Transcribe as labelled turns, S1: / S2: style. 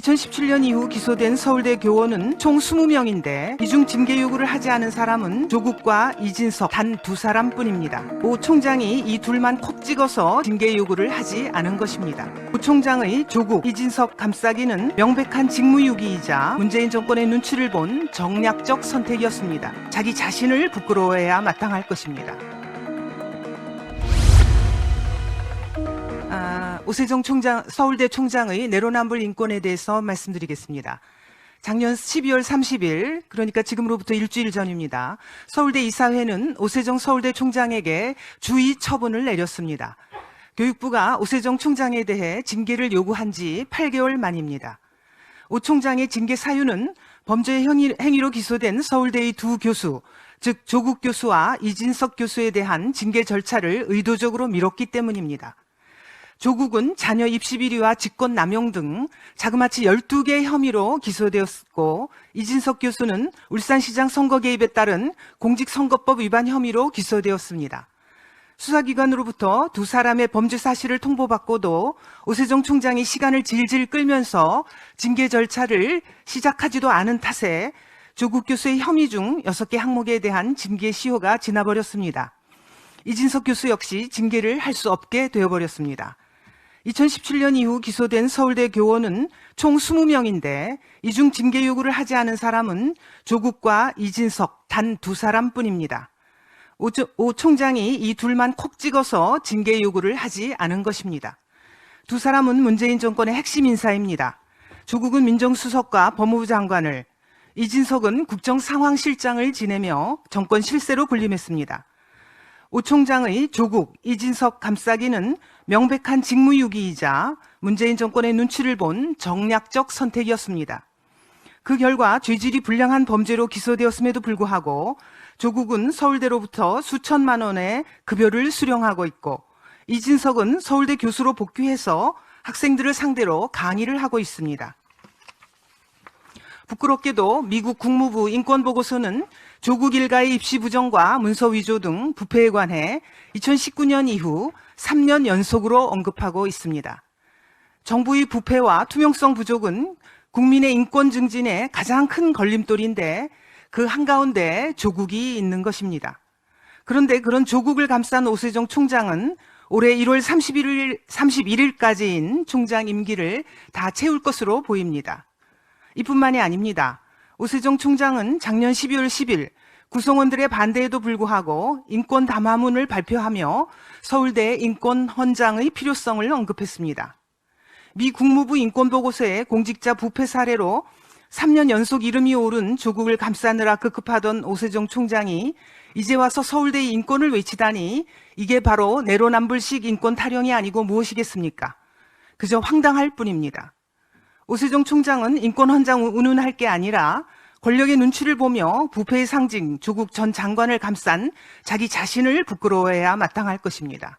S1: 2017년 이후 기소된 서울대 교원은 총 20명인데 이 중 징계 요구를 하지 않은 사람은 조국과 이진석 단 2사람뿐입니다. 오 총장이 이 둘만 콕 찍어서 징계 요구를 하지 않은 것입니다. 오 총장의 조국, 이진석 감싸기는 명백한 직무유기이자 문재인 정권의 눈치를 본 정략적 선택이었습니다. 자기 자신을 부끄러워해야 마땅할 것입니다. 오세정 서울대 총장의 내로남불 인권에 대해서 말씀드리겠습니다. 작년 12월 30일, 그러니까 지금으로부터 일주일 전입니다. 서울대 이사회는 오세정 서울대 총장에게 주의 처분을 내렸습니다. 교육부가 오세정 총장에 대해 징계를 요구한 지 8개월 만입니다. 오 총장의 징계 사유는 범죄 행위로 기소된 서울대의 두 교수, 즉 조국 교수와 이진석 교수에 대한 징계 절차를 의도적으로 미뤘기 때문입니다. 조국은 자녀 입시 비리와 직권 남용 등 자그마치 12개 혐의로 기소되었고, 이진석 교수는 울산시장 선거 개입에 따른 공직선거법 위반 혐의로 기소되었습니다. 수사기관으로부터 두 사람의 범죄 사실을 통보받고도 오세정 총장이 시간을 질질 끌면서 징계 절차를 시작하지도 않은 탓에 조국 교수의 혐의 중 6개 항목에 대한 징계 시효가 지나버렸습니다. 이진석 교수 역시 징계를 할 수 없게 되어버렸습니다. 2017년 이후 기소된 서울대 교원은 총 20명인데 이 중 징계 요구를 하지 않은 사람은 조국과 이진석 단 2사람뿐입니다. 오 총장이 이 둘만 콕 찍어서 징계 요구를 하지 않은 것입니다. 두 사람은 문재인 정권의 핵심 인사입니다. 조국은 민정수석과 법무부 장관을, 이진석은 국정상황실장을 지내며 정권 실세로 군림했습니다. 오 총장의 조국, 이진석 감싸기는 명백한 직무유기이자 문재인 정권의 눈치를 본 정략적 선택이었습니다. 그 결과 죄질이 불량한 범죄로 기소되었음에도 불구하고 조국은 서울대로부터 수천만 원의 급여를 수령하고 있고, 이진석은 서울대 교수로 복귀해서 학생들을 상대로 강의를 하고 있습니다. 부끄럽게도 미국 국무부 인권보고서는 조국 일가의 입시 부정과 문서 위조 등 부패에 관해 2019년 이후 3년 연속으로 언급하고 있습니다. 정부의 부패와 투명성 부족은 국민의 인권 증진에 가장 큰 걸림돌인데 그 한가운데 조국이 있는 것입니다. 그런데 그런 조국을 감싼 오세정 총장은 올해 1월 31일까지인 총장 임기를 다 채울 것으로 보입니다. 이뿐만이 아닙니다. 오세정 총장은 작년 12월 10일 구성원들의 반대에도 불구하고 인권 담화문을 발표하며 서울대 인권 헌장의 필요성을 언급했습니다. 미 국무부 인권보고서의 공직자 부패 사례로 3년 연속 이름이 오른 조국을 감싸느라 급급하던 오세정 총장이 이제 와서 서울대의 인권을 외치다니, 이게 바로 내로남불식 인권 타령이 아니고 무엇이겠습니까? 그저 황당할 뿐입니다. 오세정 총장은 인권 헌장 운운할 게 아니라 권력의 눈치를 보며 부패의 상징 조국 전 장관을 감싼 자기 자신을 부끄러워해야 마땅할 것입니다.